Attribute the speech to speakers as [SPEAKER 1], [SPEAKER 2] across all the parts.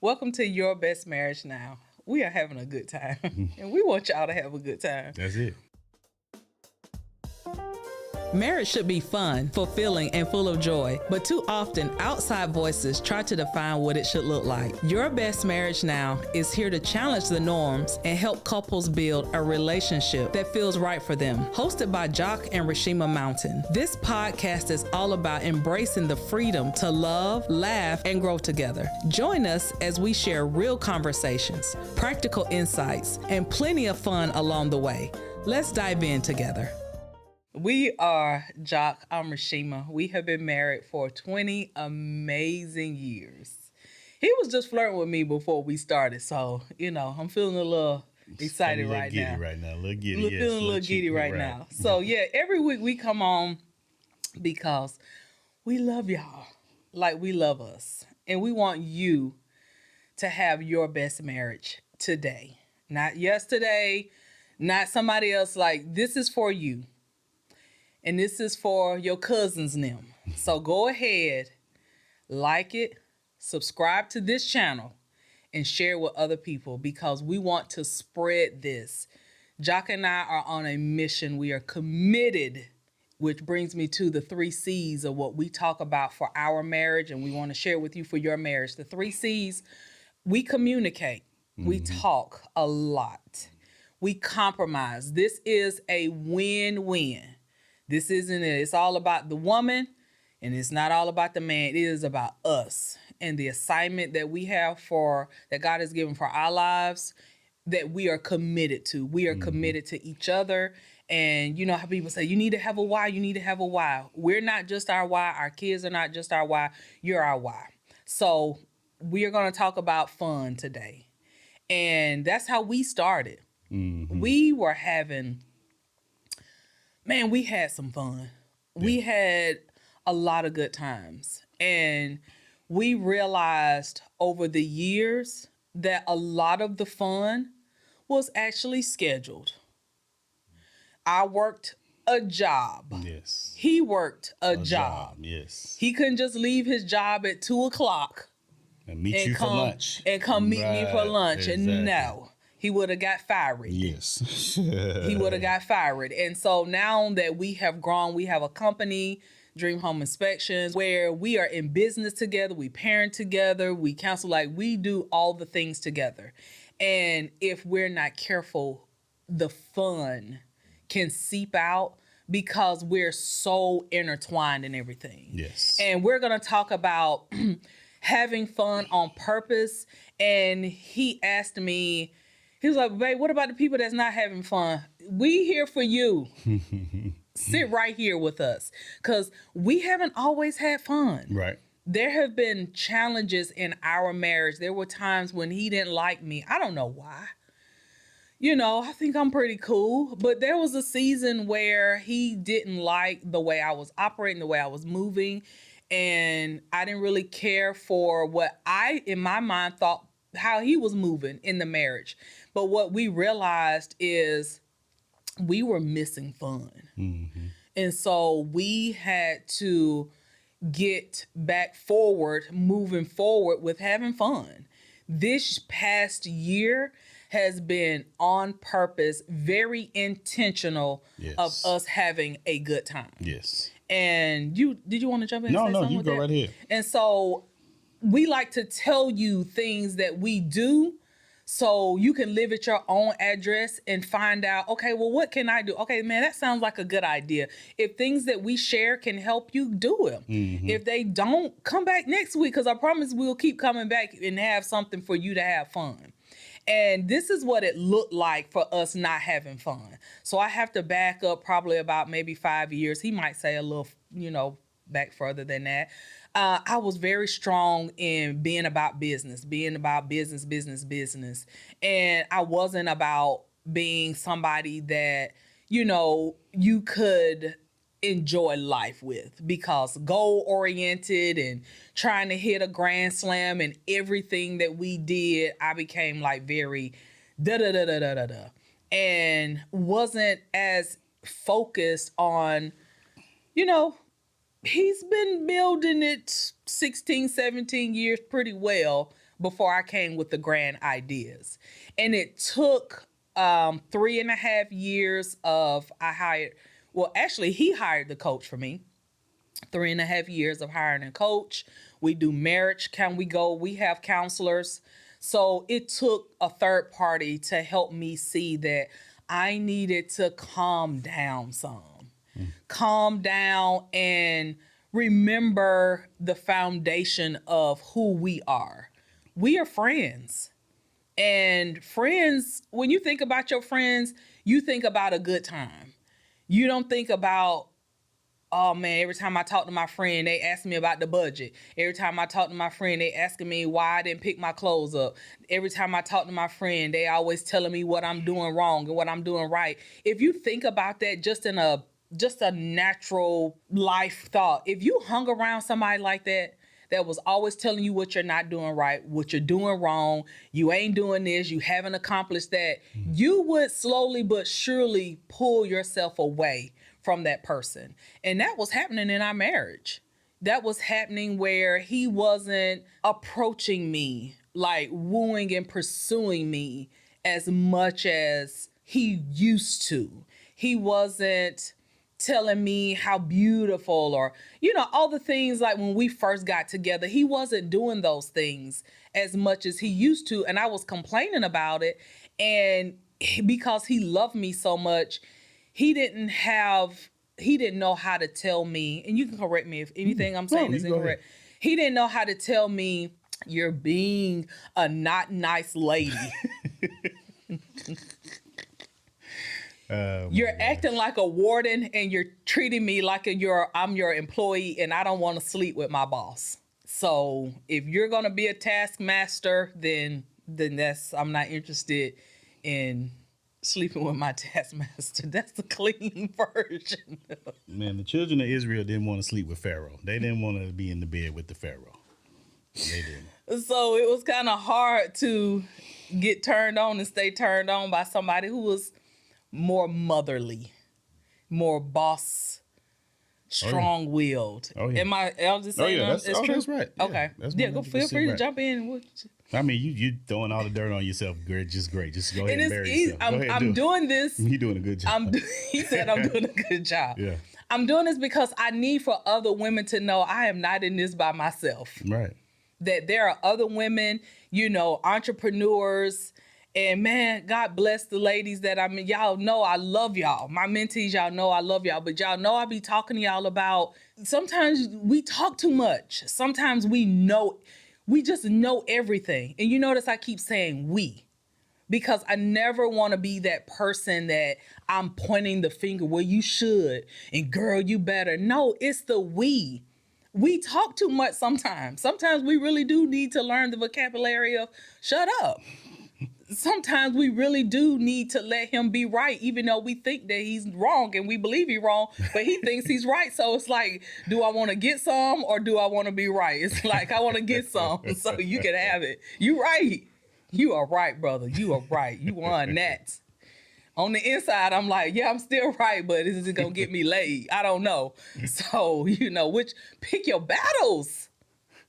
[SPEAKER 1] Welcome to Your Best Marriage Now. We are having a good time, and we want y'all to have a good time.
[SPEAKER 2] That's it.
[SPEAKER 1] Marriage should be fun, fulfilling, and full of joy, but too often, outside voices try to define what it should look like. Your Best Marriage Now is here to challenge the norms and help couples build a relationship that feels right for them. Hosted by Jacques and Reshema Mountain, this podcast is all about embracing the freedom to love, laugh, and grow together. Join us as we share real conversations, practical insights, and plenty of fun along the way. Let's dive in together. We are Jacques and Reshema. We have been married for 20 amazing years. He was just flirting with me before we started, so, I'm feeling a little excited right now.
[SPEAKER 2] A little giddy, yes.
[SPEAKER 1] Feeling a little giddy right now. So, yeah, every week we come on because we love y'all like we love us. And we want you to have your best marriage today. Not yesterday, not somebody else. Like, this is for you. And this is for your cousins and them. So go ahead, like it, subscribe to this channel, and share with other people because we want to spread this. Jacques and I are on a mission. We are committed, which brings me to the 3 C's of what we talk about for our marriage, and we want to share with you for your marriage. The 3 C's, we communicate. We talk a lot. We compromise. This is a win-win. This isn't it. It's all about the woman, and it's not all about the man. It is about us and the assignment that we have that God has given for our lives that we are committed to. We are committed to each other. And you know how people say, you need to have a why, you need to have a why. We're not just our why. Our kids are not just our why. You're our why. So we are going to talk about fun today. And that's how we started. We were we had some fun. Yeah. We had a lot of good times. And we realized over the years that a lot of the fun was actually scheduled. I worked a job.
[SPEAKER 2] Yes.
[SPEAKER 1] He worked a job.
[SPEAKER 2] Yes.
[SPEAKER 1] He couldn't just leave his job at 2:00
[SPEAKER 2] and meet you for lunch.
[SPEAKER 1] And come meet me for lunch. Exactly. And no. He would have got fired.
[SPEAKER 2] Yes.
[SPEAKER 1] He would have got fired. And so now that we have grown, we have a company, Dream Home Inspections, where we are in business together. We parent together. We counsel. Like, we do all the things together. And if we're not careful, the fun can seep out because we're so intertwined in everything.
[SPEAKER 2] Yes.
[SPEAKER 1] And we're going to talk about having fun on purpose. And he asked me, he was like, babe, what about the people that's not having fun? We here for you. Sit right here with us. Because we haven't always had fun.
[SPEAKER 2] Right.
[SPEAKER 1] There have been challenges in our marriage. There were times when he didn't like me. I don't know why. I think I'm pretty cool. But there was a season where he didn't like the way I was operating, the way I was moving. And I didn't really care for what I, in my mind, thought how he was moving in the marriage. But what we realized is we were missing fun. And so we had to get back forward, moving forward with having fun. This past year has been on purpose, very intentional of us having a good time.
[SPEAKER 2] Yes.
[SPEAKER 1] And did you want to jump in?
[SPEAKER 2] No, you go right ahead.
[SPEAKER 1] And so we like to tell you things that we do so you can live at your own address and find out, okay, well, what can I do? Okay, man, that sounds like a good idea. If things that we share can help you, do it. If they don't, come back next week because I promise we'll keep coming back and have something for you to have fun. And this is what it looked like for us not having fun. So I have to back up probably about maybe 5 years. He might say a little, back further than that. I was very strong in being about business. And I wasn't about being somebody that, you could enjoy life with, because goal oriented and trying to hit a grand slam and everything that we did, I became like very and wasn't as focused on, he's been building it 16, 17 years pretty well, before I came with the grand ideas. And it took 3.5 years he hired the coach for me. 3.5 years of hiring a coach. We do marriage. We have counselors. So it took a third party to help me see that I needed to calm down some. Calm down and remember the foundation of who we are. We are friends. And friends, when you think about your friends, you think about a good time. You don't think about, oh man, every time I talk to my friend, they ask me about the budget. Every time I talk to my friend, they asking me why I didn't pick my clothes up. Every time I talk to my friend, they always telling me what I'm doing wrong and what I'm doing right. If you think about that just a natural life thought, if you hung around somebody like that was always telling you what you're not doing right, what you're doing wrong, you ain't doing this, you haven't accomplished that, you would slowly but surely pull yourself away from that person. And that was happening in our marriage. That was happening where he wasn't approaching me, like wooing and pursuing me as much as he used to. He wasn't telling me how beautiful or, all the things like when we first got together. He wasn't doing those things as much as he used to. And I was complaining about it. And because he loved me so much, he didn't know how to tell me, and you can correct me if anything I'm saying is incorrect. He didn't know how to tell me, you're being a not nice lady. You're acting like a warden and you're treating me like I'm your employee and I don't want to sleep with my boss. So if you're going to be a taskmaster, then I'm not interested in sleeping with my taskmaster. That's the clean version.
[SPEAKER 2] Man, the children of Israel didn't want to sleep with Pharaoh. They didn't want to be in the bed with the Pharaoh. They didn't.
[SPEAKER 1] So it was kind of hard to get turned on and stay turned on by somebody who was more motherly, more boss, strong-willed.
[SPEAKER 2] Oh, yeah.
[SPEAKER 1] Am I? I'll just say
[SPEAKER 2] that's true. That's right. Yeah,
[SPEAKER 1] okay.
[SPEAKER 2] that's
[SPEAKER 1] Go feel free to
[SPEAKER 2] right.
[SPEAKER 1] jump in.
[SPEAKER 2] I mean, you throwing all the dirt on yourself. Great. Just go ahead and bury yourself.
[SPEAKER 1] I'm doing this.
[SPEAKER 2] You're doing a good job.
[SPEAKER 1] He said I'm doing a good job.
[SPEAKER 2] Yeah.
[SPEAKER 1] I'm doing this because I need for other women to know I am not in this by myself.
[SPEAKER 2] Right.
[SPEAKER 1] That there are other women, entrepreneurs. And man, God bless the ladies y'all know I love y'all. My mentees, y'all know I love y'all. But y'all know I be talking to y'all about, sometimes we talk too much. Sometimes we just know everything. And you notice I keep saying we. Because I never want to be that person that I'm pointing the finger, well, you should. And girl, you better. No, it's the we. We talk too much sometimes. Sometimes we really do need to learn the vocabulary of shut up. Sometimes we really do need to let him be right, even though we think that he's wrong and we believe he's wrong, but he thinks he's right. So it's like, do I want to get some or do I want to be right? It's like, I want to get some so you can have it. You right. You are right, brother. You are right. You won that. On the inside, I'm like, yeah, I'm still right, but is it going to get me laid? I don't know. So, pick your battles.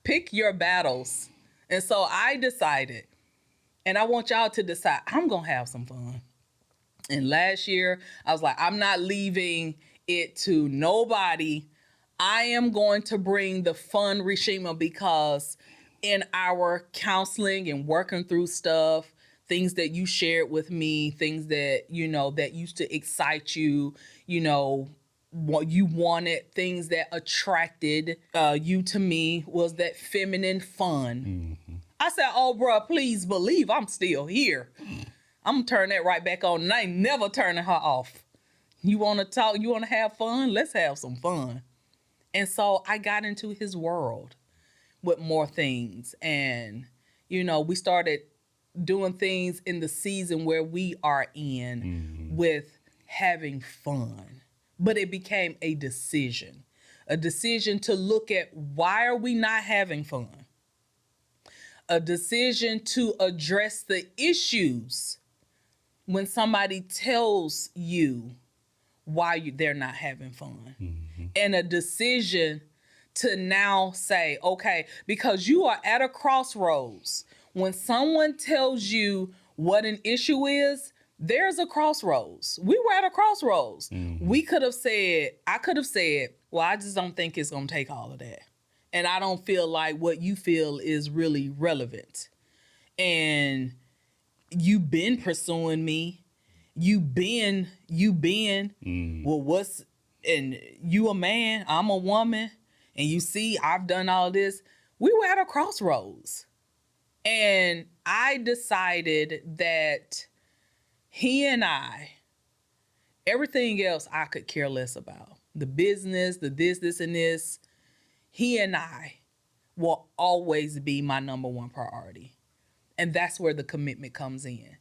[SPEAKER 1] Pick your battles. And so I decided, and I want y'all to decide, I'm going to have some fun. And last year, I was like, I'm not leaving it to nobody. I am going to bring the fun Reshema because in our counseling and working through stuff, things that you shared with me, things that, that used to excite you, what you wanted, things that attracted you to me was that feminine fun. Mm-hmm. I said, oh, bro, please believe I'm still here. I'm going to turn that right back on, and I ain't never turning her off. You want to talk? You want to have fun? Let's have some fun. And so I got into his world with more things. And, we started doing things in the season where we are in with having fun. But it became a decision to look at why are we not having fun? A decision to address the issues when somebody tells you why they're not having fun. Mm-hmm. And a decision to now say, okay, because you are at a crossroads when someone tells you what an issue is, there's a crossroads. We were at a crossroads. I could have said, well, I just don't think it's going to take all of that. And I don't feel like what you feel is really relevant. And you've been pursuing me. Well, and you a man, I'm a woman, and you see I've done all this. We were at a crossroads. And I decided that he and I, everything else I could care less about. The business, the this, and this. He and I will always be my number one priority. And that's where the commitment comes in.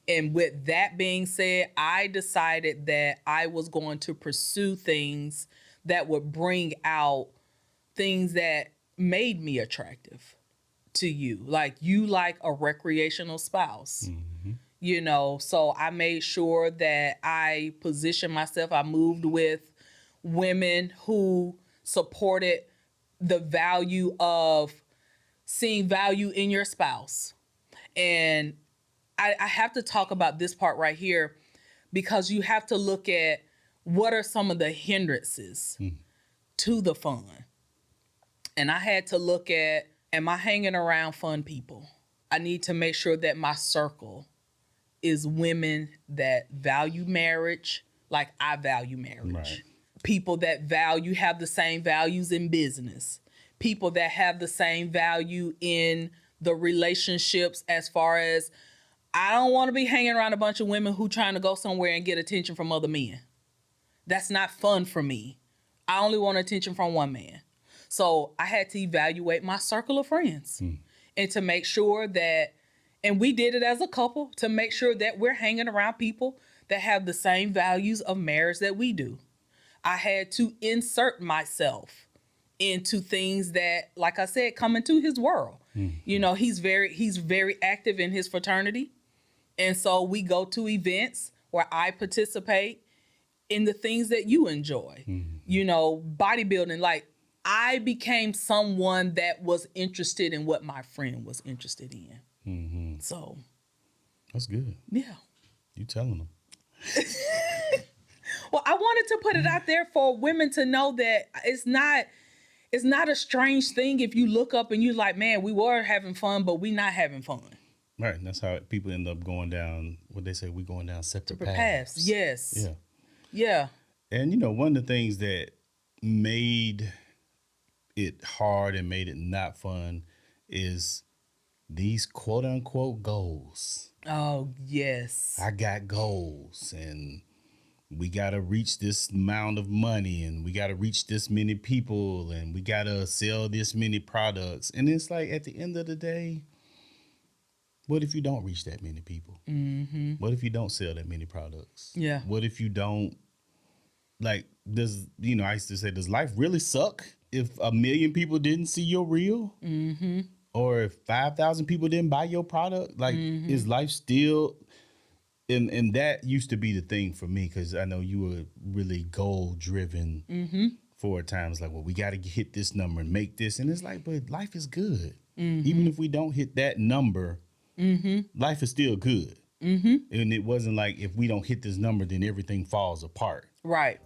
[SPEAKER 1] And with that being said, I decided that I was going to pursue things that would bring out things that made me attractive to you. Like you like a recreational spouse. So I made sure that I positioned myself. I moved with women who supported the value of seeing value in your spouse. And I have to talk about this part right here because you have to look at what are some of the hindrances to the fun. And I had to look at, am I hanging around fun people? I need to make sure that my circle is women that value marriage like I value marriage.
[SPEAKER 2] Right.
[SPEAKER 1] People that have the same values in business. People that have the same value in the relationships as far as I don't want to be hanging around a bunch of women who trying to go somewhere and get attention from other men. That's not fun for me. I only want attention from one man. So I had to evaluate my circle of friends and to make sure that, and we did it as a couple, to make sure that we're hanging around people that have the same values of marriage that we do. I had to insert myself into things that, like I said, come into his world. He's very active in his fraternity. And so we go to events where I participate in the things that you enjoy. Bodybuilding. Like I became someone that was interested in what my friend was interested in. So.
[SPEAKER 2] That's good.
[SPEAKER 1] Yeah.
[SPEAKER 2] You telling them.
[SPEAKER 1] Well, I wanted to put it out there for women to know that it's not a strange thing if you look up and you're like, man, we were having fun, but we not having fun.
[SPEAKER 2] Right. And that's how people end up going down, what they say, we going down separate
[SPEAKER 1] paths. Yes.
[SPEAKER 2] Yeah.
[SPEAKER 1] Yeah.
[SPEAKER 2] And, one of the things that made it hard and made it not fun is these quote unquote goals.
[SPEAKER 1] Oh, yes.
[SPEAKER 2] I got goals and we got to reach this amount of money and we got to reach this many people and we got to sell this many products. And it's like at the end of the day, what if you don't reach that many people? What if you don't sell that many products?
[SPEAKER 1] Yeah.
[SPEAKER 2] What if you don't, I used to say, does life really suck if 1 million people didn't see your reel? Or if 5,000 people didn't buy your product? Is life still... And that used to be the thing for me because I know you were really goal driven for a time. It's like, well, we got to hit this number and make this. And it's like, but life is good. Even if we don't hit that number, life is still good. And it wasn't like if we don't hit this number, then everything falls apart.
[SPEAKER 1] Right.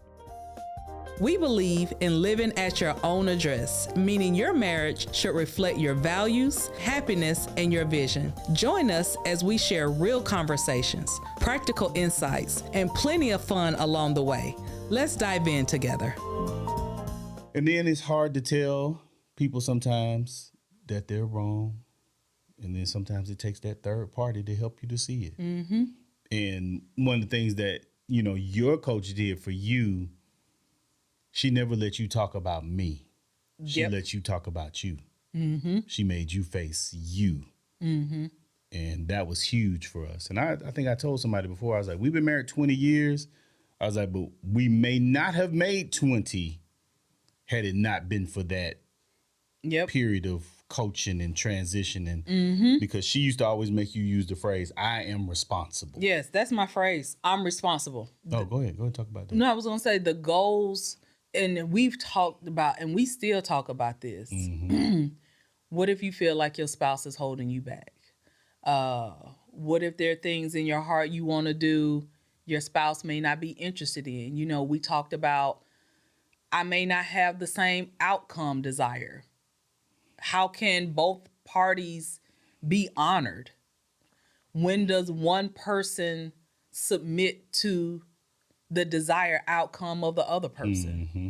[SPEAKER 1] We believe in living at your own address, meaning your marriage should reflect your values, happiness, and your vision. Join us as we share real conversations, practical insights, and plenty of fun along the way. Let's dive in together.
[SPEAKER 2] And then it's hard to tell people sometimes that they're wrong. And then sometimes it takes that third party to help you to see it. And one of the things that, your coach did for you, she never let you talk about me. She let you talk about you. She made you face you. And that was huge for us. And I think I told somebody before, I was like, we've been married 20 years. I was like, but we may not have made 20 had it not been for that period of coaching and transition. And because she used to always make you use the phrase, I am responsible.
[SPEAKER 1] Yes, that's my phrase. I'm responsible.
[SPEAKER 2] Oh, go ahead. Go ahead and talk about that.
[SPEAKER 1] No, I was going to say the goals, and we've talked about, and we still talk about this. What if you feel like your spouse is holding you back? What if there are things in your heart you want to do, your spouse may not be interested in? You know, we talked about I may not have the same outcome desire. How can both parties be honored? When does one person submit to the desired outcome of the other person?
[SPEAKER 2] Mm-hmm.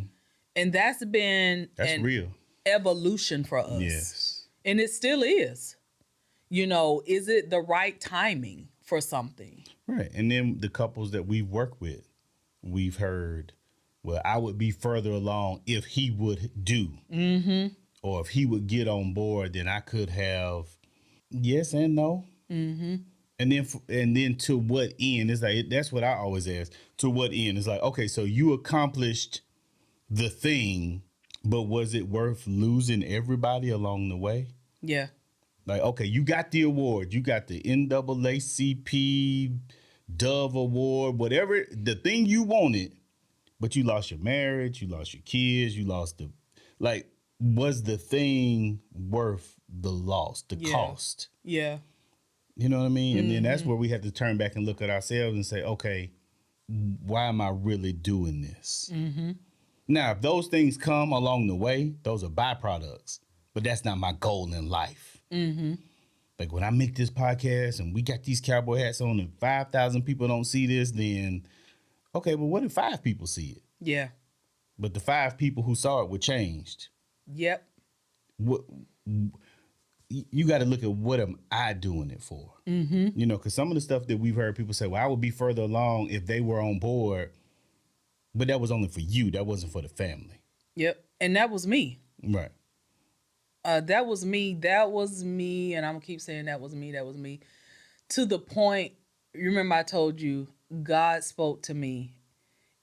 [SPEAKER 1] And that's been
[SPEAKER 2] That's real.
[SPEAKER 1] evolution for us.
[SPEAKER 2] Yes.
[SPEAKER 1] And it still is. You know, is it the right timing for something?
[SPEAKER 2] Right. And then the couples that we've worked with, we've heard, well, I would be further along if he would do. Mm-hmm. Or if he would get on board, then I could have yes and no. Mm-hmm. And then to what end? It's like that's what I always ask. To what end? It's like, okay, so you accomplished the thing, but was it worth losing everybody along the way?
[SPEAKER 1] Yeah.
[SPEAKER 2] Like, okay, you got the award. You got the NAACP Dove Award, whatever, the thing you wanted, but you lost your marriage, you lost your kids, you lost like, was the thing worth the loss, the cost?
[SPEAKER 1] Yeah.
[SPEAKER 2] You know what I mean? And then that's where we have to turn back and look at ourselves and say, okay, why am I really doing this? Mm-hmm. Now, if those things come along the way, those are byproducts, but that's not my goal in life. Mm-hmm. Like when I make this podcast and we got these cowboy hats on and 5,000 people don't see this, then, okay, but what if 5 people see it?
[SPEAKER 1] Yeah.
[SPEAKER 2] But the 5 people who saw it were changed.
[SPEAKER 1] Yep.
[SPEAKER 2] What you got to look at what am I doing it for? Mm-hmm. You know, because some of the stuff that we've heard people say, well, I would be further along if they were on board, but that was only for you. That wasn't for the family.
[SPEAKER 1] Yep. And that was me.
[SPEAKER 2] Right.
[SPEAKER 1] That was me. That was me. And I'm going to keep saying that was me. That was me. To the point, you remember I told you, God spoke to me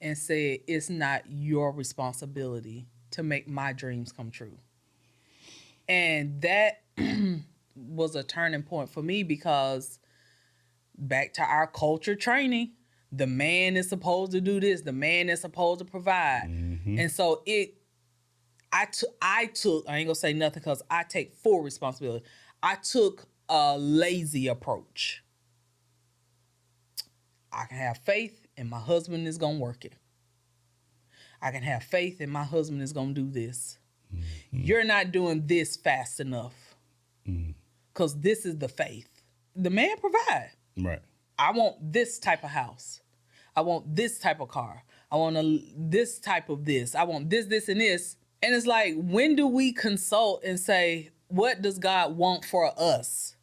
[SPEAKER 1] and said, it's not your responsibility to make my dreams come true. And that was a turning point for me because back to our culture training, the man is supposed to do this. The man is supposed to provide. Mm-hmm. And so I took, I ain't gonna say nothing because I take full responsibility. I took a lazy approach. I can have faith and my husband is gonna work it. I can have faith and my husband is gonna do this. Mm-hmm. You're not doing this fast enough because this is the faith. The man provide.
[SPEAKER 2] Right.
[SPEAKER 1] I want this type of house. I want this type of car. I want this type of this. I want this, this, and this. And it's like, when do we consult and say, what does God want for us?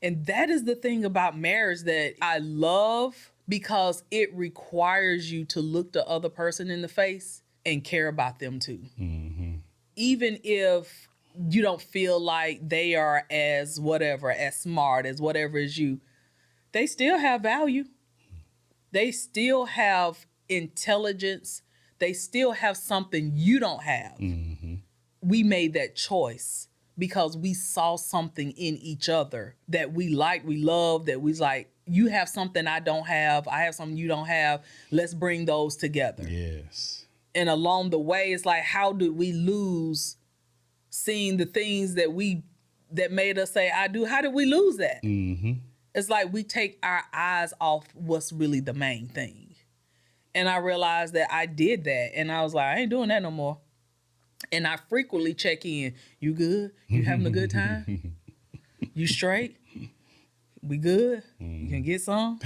[SPEAKER 1] And that is the thing about marriage that I love because it requires you to look the other person in the face and care about them too. Mm-hmm. Even if you don't feel like they are as whatever, as smart, as whatever as you, they still have value. They still have intelligence. They still have something you don't have. Mm-hmm. We made that choice because we saw something in each other that we liked, we loved, that we was like, you have something I don't have. I have something you don't have. Let's bring those together.
[SPEAKER 2] Yes.
[SPEAKER 1] And along the way, it's like, how did we lose seeing the things that made us say, I do? How did we lose that? Mm-hmm. It's like we take our eyes off what's really the main thing. And I realized that I did that. And I was like, I ain't doing that no more. And I frequently check in. You good? You having a good time? You straight? We good? You can get some?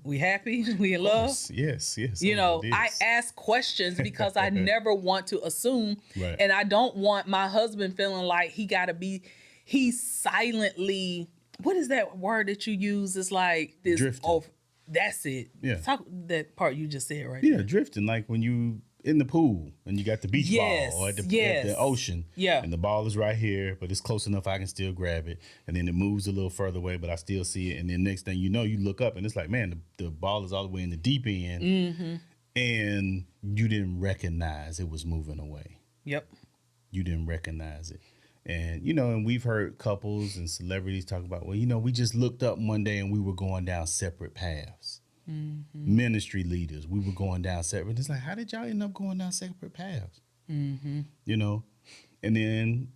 [SPEAKER 1] We happy? We in love?
[SPEAKER 2] Yes.
[SPEAKER 1] You know, I ask questions because I never want to assume. Right. And I don't want my husband feeling like he's silently, what is that word that you use? It's like this.
[SPEAKER 2] Drifting.
[SPEAKER 1] That's it.
[SPEAKER 2] Yeah.
[SPEAKER 1] Talk that part you just said right
[SPEAKER 2] there.
[SPEAKER 1] there.
[SPEAKER 2] Drifting, like when you in the pool and you got the beach ball or at the ocean.
[SPEAKER 1] Yeah.
[SPEAKER 2] And the ball is right here, but it's close enough I can still grab it. And then it moves a little further away, but I still see it. And then next thing you know, you look up and it's like, man, the ball is all the way in the deep end. Mm-hmm. And you didn't recognize it was moving away.
[SPEAKER 1] Yep.
[SPEAKER 2] You didn't recognize it. And, you know, and we've heard couples and celebrities talk about, well, you know, we just looked up one day and we were going down separate paths. Mm-hmm. Ministry leaders, we were going down separate. It's like, how did y'all end up going down separate paths? Mm-hmm. You know, and then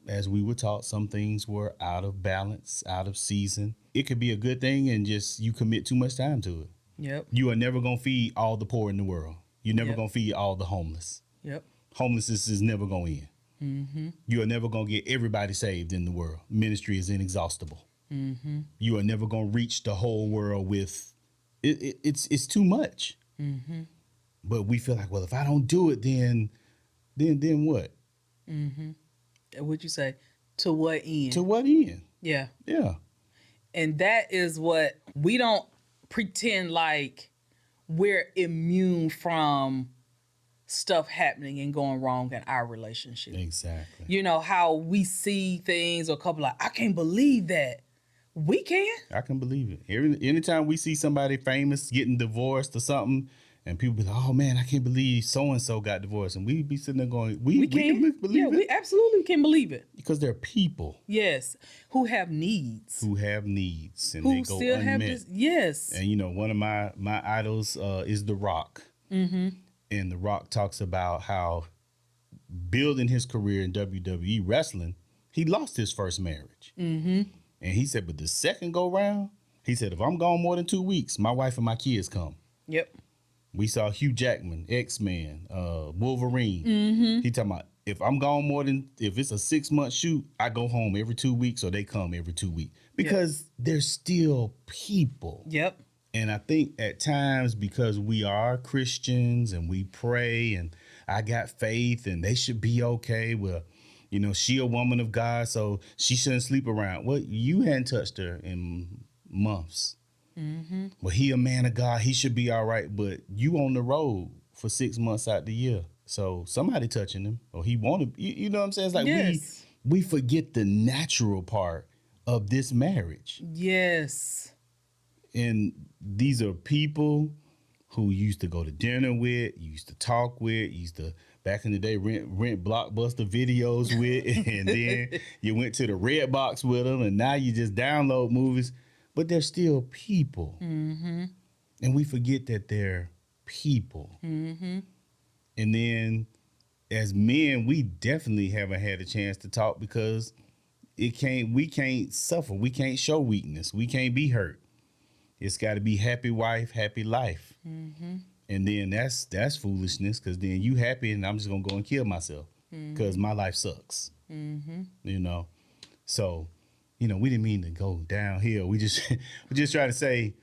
[SPEAKER 2] as we were taught, some things were out of balance, out of season. It could be a good thing and just you commit too much time to it.
[SPEAKER 1] Yep.
[SPEAKER 2] You are never going to feed all the poor in the world. You're never
[SPEAKER 1] Yep.
[SPEAKER 2] going to feed all the homeless.
[SPEAKER 1] Yep.
[SPEAKER 2] Homelessness is never going to end.
[SPEAKER 1] Mm-hmm.
[SPEAKER 2] You are never going to get everybody saved in the world. Ministry is inexhaustible.
[SPEAKER 1] Mm-hmm.
[SPEAKER 2] You are never going to reach the whole world with it's too much.
[SPEAKER 1] Mm-hmm.
[SPEAKER 2] But we feel like, well, if I don't do it, then what?
[SPEAKER 1] Mm-hmm. What'd you say? To what end?
[SPEAKER 2] To what end?
[SPEAKER 1] Yeah.
[SPEAKER 2] Yeah.
[SPEAKER 1] And that is what we don't pretend like we're immune from stuff happening and going wrong in our relationship.
[SPEAKER 2] Exactly.
[SPEAKER 1] You know, how we see things or a couple like, I can't believe that. We can.
[SPEAKER 2] I can believe it. Anytime we see somebody famous getting divorced or something, and people be like, oh man, I can't believe so-and-so got divorced. And we be sitting there going, we can believe it.
[SPEAKER 1] We absolutely can believe it.
[SPEAKER 2] Because they're people.
[SPEAKER 1] Yes. Who have needs.
[SPEAKER 2] And
[SPEAKER 1] Who
[SPEAKER 2] they go
[SPEAKER 1] still
[SPEAKER 2] unmet.
[SPEAKER 1] have this. Yes.
[SPEAKER 2] And you know, one of my idols is The Rock.
[SPEAKER 1] Mm-hmm.
[SPEAKER 2] And The Rock talks about how building his career in WWE wrestling, he lost his first marriage.
[SPEAKER 1] Mm-hmm.
[SPEAKER 2] And he said, but the second go round, he said, if I'm gone more than 2 weeks, my wife and my kids come.
[SPEAKER 1] Yep.
[SPEAKER 2] We saw Hugh Jackman, X-Men, Wolverine.
[SPEAKER 1] Mm-hmm.
[SPEAKER 2] He talking about, if I'm gone if it's a 6-month shoot, I go home every 2 weeks or they come every 2 weeks. Because they're still people.
[SPEAKER 1] Yep.
[SPEAKER 2] And I think at times, because we are Christians and we pray and I got faith and they should be okay. Well, you know, she a woman of God, so she shouldn't sleep around. Well, you hadn't touched her in months.
[SPEAKER 1] Mm-hmm.
[SPEAKER 2] Well, he a man of God. He should be all right. But you on the road for 6 months out the year. So somebody touching him or he want to, you know what I'm saying? It's like we forget the natural part of this marriage.
[SPEAKER 1] Yes.
[SPEAKER 2] And these are people who you used to go to dinner with, you used to talk with, you used to, back in the day, rent Blockbuster videos with, and then you went to the Red Box with them, and now you just download movies. But they're still people.
[SPEAKER 1] Mm-hmm.
[SPEAKER 2] And we forget that they're people.
[SPEAKER 1] Mm-hmm.
[SPEAKER 2] And then as men, we definitely haven't had a chance to talk because we can't suffer. We can't show weakness. We can't be hurt. It's got to be happy wife, happy life. Mm-hmm. And then that's foolishness because then you happy and I'm just going to go and kill myself because my life sucks. Mm-hmm. You know? So, you know, we didn't mean to go downhill. We're just trying to say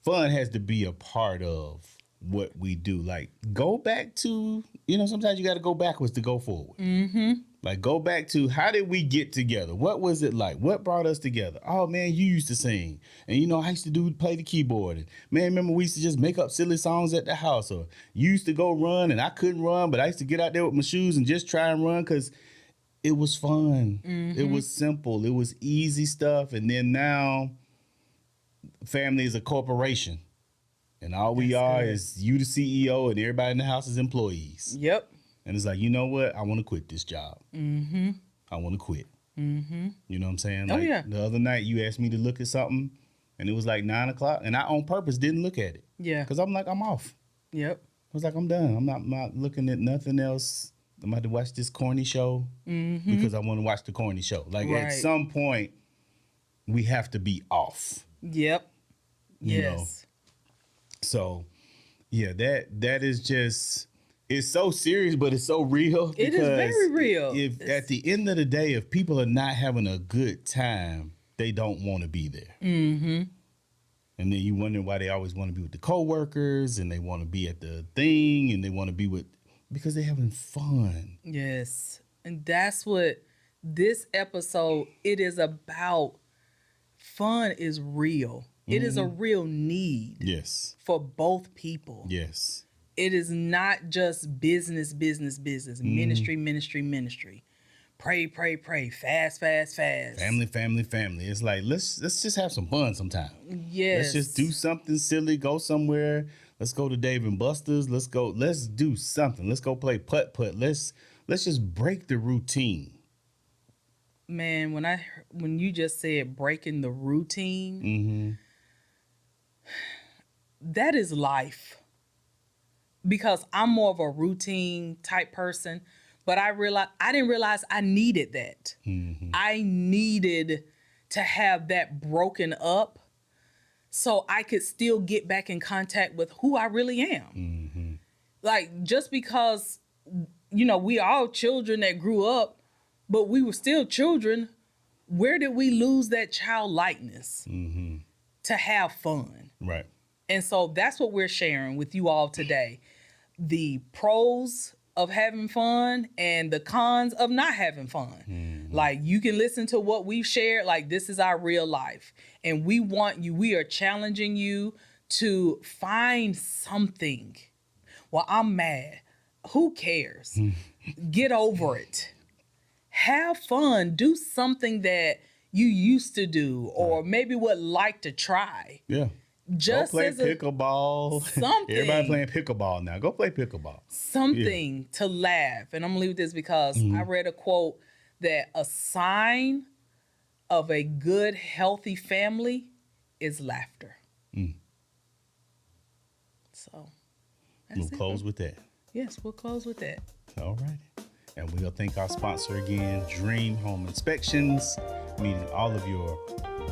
[SPEAKER 2] fun has to be a part of what we do. Like, go back to, you know, sometimes you got to go backwards to go forward. Mm-hmm. Like, go back to, how did we get together? What was it like? What brought us together? Oh, man, you used to sing. And, you know, I used to play the keyboard. And, man, remember we used to just make up silly songs at the house. Or you used to go run, and I couldn't run, but I used to get out there with my shoes and just try and run because it was fun. Mm-hmm. It was simple. It was easy stuff. And then now, family is a corporation. And all we are is you the CEO and everybody in the house is employees.
[SPEAKER 1] Yep.
[SPEAKER 2] And it's like, you know what? I want to quit this job.
[SPEAKER 1] Mm-hmm.
[SPEAKER 2] I want to quit.
[SPEAKER 1] Mm-hmm.
[SPEAKER 2] You know what I'm saying?
[SPEAKER 1] Oh,
[SPEAKER 2] Like,
[SPEAKER 1] yeah.
[SPEAKER 2] the other night you asked me to look at something and it was like 9 o'clock and I on purpose didn't look at it.
[SPEAKER 1] Yeah.
[SPEAKER 2] Because I'm like, I'm off.
[SPEAKER 1] Yep.
[SPEAKER 2] I was like, I'm done. I'm not looking at nothing else. I'm about to watch this corny show because I want to watch the corny show. Like at some point, we have to be off.
[SPEAKER 1] Yep.
[SPEAKER 2] You know? So, yeah, that is just, it's so serious, but it's so real.
[SPEAKER 1] It is very real.
[SPEAKER 2] If at the end of the day, if people are not having a good time, they don't want to be there. Mm-hmm. And then you wonder why they always want to be with the coworkers and they want to be at the thing and they want to be with, because they're having fun.
[SPEAKER 1] Yes. And that's what this episode, it is about. Fun is real. It is a real need.
[SPEAKER 2] Yes.
[SPEAKER 1] For both people.
[SPEAKER 2] Yes.
[SPEAKER 1] It is not just business, ministry. Pray, fast.
[SPEAKER 2] Family. It's like, let's just have some fun sometime.
[SPEAKER 1] Yes.
[SPEAKER 2] Let's just do something silly, go somewhere. Let's go to Dave and Buster's. Let's do something. Let's go play putt-putt. Let's just break the routine.
[SPEAKER 1] Man, when you just said breaking the routine, that is life. Because I'm more of a routine type person, But I didn't realize I needed that. I needed to have that broken up so I could still get back in contact with who I really am. Like, just because, we all children that grew up, but we were still children, where did we lose that childlikeness to have fun?
[SPEAKER 2] Right.
[SPEAKER 1] And so that's what we're sharing with you all today. The pros of having fun and the cons of not having fun. Like, you can listen to what we've shared. Like, this is our real life. And we are challenging you to find something. Well, I'm mad. Who cares? Get over it. Have fun. Do something that you used to do or maybe would like to try.
[SPEAKER 2] Yeah.
[SPEAKER 1] Just
[SPEAKER 2] go play
[SPEAKER 1] as
[SPEAKER 2] pickleball.
[SPEAKER 1] something.
[SPEAKER 2] Everybody playing pickleball now. Go play pickleball.
[SPEAKER 1] Something to laugh. And I'm going to leave this because I read a quote that a sign of a good, healthy family is laughter. So
[SPEAKER 2] We'll close with that.
[SPEAKER 1] Yes, we'll close with that.
[SPEAKER 2] All right. And we'll thank our sponsor again, Dream Home Inspections, meeting all of your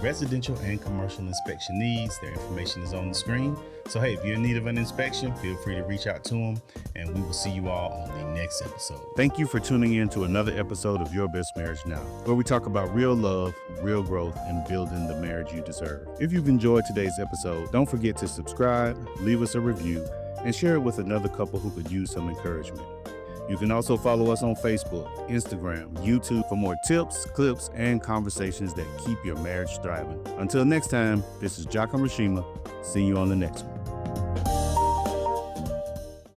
[SPEAKER 2] residential and commercial inspection needs. Their information is on the screen. So, hey, if you're in need of an inspection, feel free to reach out to them, and we will see you all on the next episode. Thank you for tuning in to another episode of Your Best Marriage Now, where we talk about real love, real growth, and building the marriage you deserve. If you've enjoyed today's episode, don't forget to subscribe, leave us a review, and share it with another couple who could use some encouragement. You can also follow us on Facebook, Instagram, YouTube for more tips, clips, and conversations that keep your marriage thriving. Until next time, this is Jacques and Reshema. See you on the next one.